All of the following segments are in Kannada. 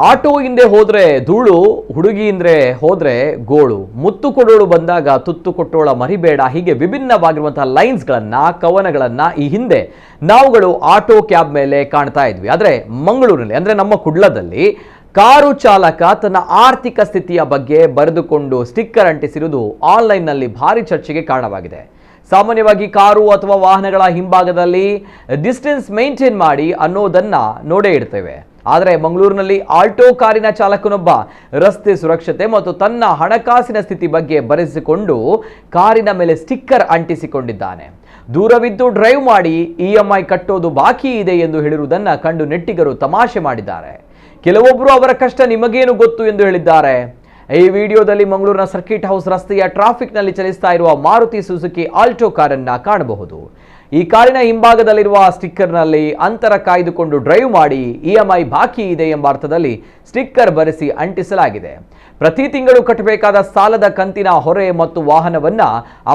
ಆಟೋ ಹಿಂದೆ ಹೋದ್ರೆ ಧೂಳು, ಹುಡುಗಿ ಹಿಂದೆ ಹೋದ್ರೆ ಗೋಳು, ಮುತ್ತು ಕೊಡೋಳು ಬಂದಾಗ ತುತ್ತು ಕೊಟ್ಟೋಳ ಮರಿಬೇಡ. ಹೀಗೆ ವಿಭಿನ್ನವಾಗಿರುವಂತಹ ಲೈನ್ಸ್ಗಳನ್ನ, ಕವನಗಳನ್ನ ಈ ಹಿಂದೆ ನಾವುಗಳು ಆಟೋ ಕ್ಯಾಬ್ ಮೇಲೆ ಕಾಣ್ತಾ ಇದ್ವಿ. ಆದ್ರೆ ಮಂಗಳೂರಿನಲ್ಲಿ ಅಂದ್ರೆ ನಮ್ಮ ಕುಡ್ಲದಲ್ಲಿ ಕಾರು ಚಾಲಕ ತನ್ನ ಆರ್ಥಿಕ ಸ್ಥಿತಿಯ ಬಗ್ಗೆ ಬರೆದುಕೊಂಡು ಸ್ಟಿಕ್ಕರ್ ಅಂಟಿಸಿರುವುದು ಆನ್ಲೈನ್ನಲ್ಲಿ ಭಾರಿ ಚರ್ಚೆಗೆ ಕಾರಣವಾಗಿದೆ. ಸಾಮಾನ್ಯವಾಗಿ ಕಾರು ಅಥವಾ ವಾಹನಗಳ ಹಿಂಭಾಗದಲ್ಲಿ ಡಿಸ್ಟೆನ್ಸ್ ಮೇಂಟೈನ್ ಮಾಡಿ ಅನ್ನೋದನ್ನ ನೋಡೇ ಇರ್ತೇವೆ. ಆದರೆ ಮಂಗಳೂರಿನಲ್ಲಿ ಆಲ್ಟೋ ಕಾರಿನ ಚಾಲಕನೊಬ್ಬ ರಸ್ತೆ ಸುರಕ್ಷತೆ ಮತ್ತು ತನ್ನ ಹಣಕಾಸಿನ ಸ್ಥಿತಿ ಬಗ್ಗೆ ಬರೆಸಿಕೊಂಡು ಕಾರಿನ ಮೇಲೆ ಸ್ಟಿಕ್ಕರ್ ಅಂಟಿಸಿಕೊಂಡಿದ್ದಾನೆ. ದೂರವಿದ್ದು ಡ್ರೈವ್ ಮಾಡಿ EMI ಕಟ್ಟೋದು ಬಾಕಿ ಇದೆ ಎಂದು ಹೇಳಿರುವುದನ್ನು ಕಂಡು ನೆಟ್ಟಿಗರು ತಮಾಷೆ ಮಾಡಿದ್ದಾರೆ. ಕೆಲವೊಬ್ಬರು ಅವರ ಕಷ್ಟ ನಿಮಗೇನು ಗೊತ್ತು ಎಂದು ಹೇಳಿದ್ದಾರೆ. ಈ ವಿಡಿಯೋದಲ್ಲಿ ಮಂಗಳೂರಿನ ಸರ್ಕಿಟ್ ಹೌಸ್ ರಸ್ತೆಯ ಟ್ರಾಫಿಕ್ನಲ್ಲಿ ಚಲಿಸ್ತಾ ಇರುವ ಮಾರುತಿ ಸುಜುಕಿ ಆಲ್ಟೋ ಕಾರನ್ನ ಕಾಣಬಹುದು. ಈ ಕಾರಿನ ಹಿಂಭಾಗದಲ್ಲಿರುವ ಸ್ಟಿಕ್ಕರ್ನಲ್ಲಿ ಅಂತರ ಕಾಯ್ದುಕೊಂಡು ಡ್ರೈವ್ ಮಾಡಿ EMI ಬಾಕಿ ಇದೆ ಎಂಬ ಅರ್ಥದಲ್ಲಿ ಸ್ಟಿಕ್ಕರ್ ಬರೆಸಿ ಅಂಟಿಸಲಾಗಿದೆ. ಪ್ರತಿ ತಿಂಗಳು ಕಟ್ಟಬೇಕಾದ ಸಾಲದ ಕಂತಿನ ಹೊರೆ ಮತ್ತು ವಾಹನವನ್ನ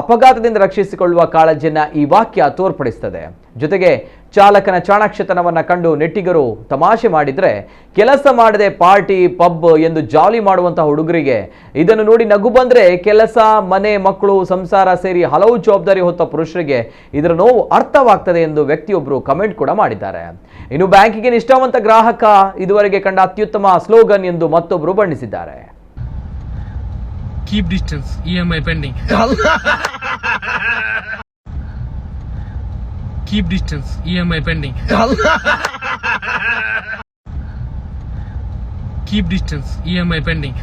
ಅಪಘಾತದಿಂದ ರಕ್ಷಿಸಿಕೊಳ್ಳುವ ಕಾಳಜಿಯನ್ನ ಈ ವಾಕ್ಯ ತೋರ್ಪಡಿಸುತ್ತದೆ. ಜೊತೆಗೆ ಚಾಲಕನ ಚಾಣಾಕ್ಷತನವನ್ನ ಕಂಡು ನೆಟ್ಟಿಗರು ತಮಾಷೆ ಮಾಡಿದ್ರೆ, ಕೆಲಸ ಮಾಡದೆ ಪಾರ್ಟಿ ಪಬ್ ಎಂದು ಜಾಲಿ ಮಾಡುವಂತಹ ಹುಡುಗರಿಗೆ ಇದನ್ನು ನೋಡಿ ನಗು ಬಂದ್ರೆ, ಕೆಲಸ, ಮನೆ, ಮಕ್ಕಳು, ಸಂಸಾರ ಸೇರಿ ಹಲವು ಜವಾಬ್ದಾರಿ ಹೊತ್ತ ಪುರುಷರಿಗೆ ಇದರ ನೋವು ಅರ್ಥವಾಗ್ತದೆ ಎಂದು ವ್ಯಕ್ತಿಯೊಬ್ಬರು ಕಮೆಂಟ್ ಕೂಡ ಮಾಡಿದ್ದಾರೆ. ಇನ್ನು ಬ್ಯಾಂಕಿಗೆ ನಿಷ್ಠಾವಂತ ಗ್ರಾಹಕ ಇದುವರೆಗೆ ಕಂಡ ಅತ್ಯುತ್ತಮ ಸ್ಲೋಗನ್ ಎಂದು ಮತ್ತೊಬ್ಬರು ಬಣ್ಣಿಸಿದ್ದಾರೆ. Keep distance, EMI pending. Keep distance, EMI pending. Keep distance, EMI pending.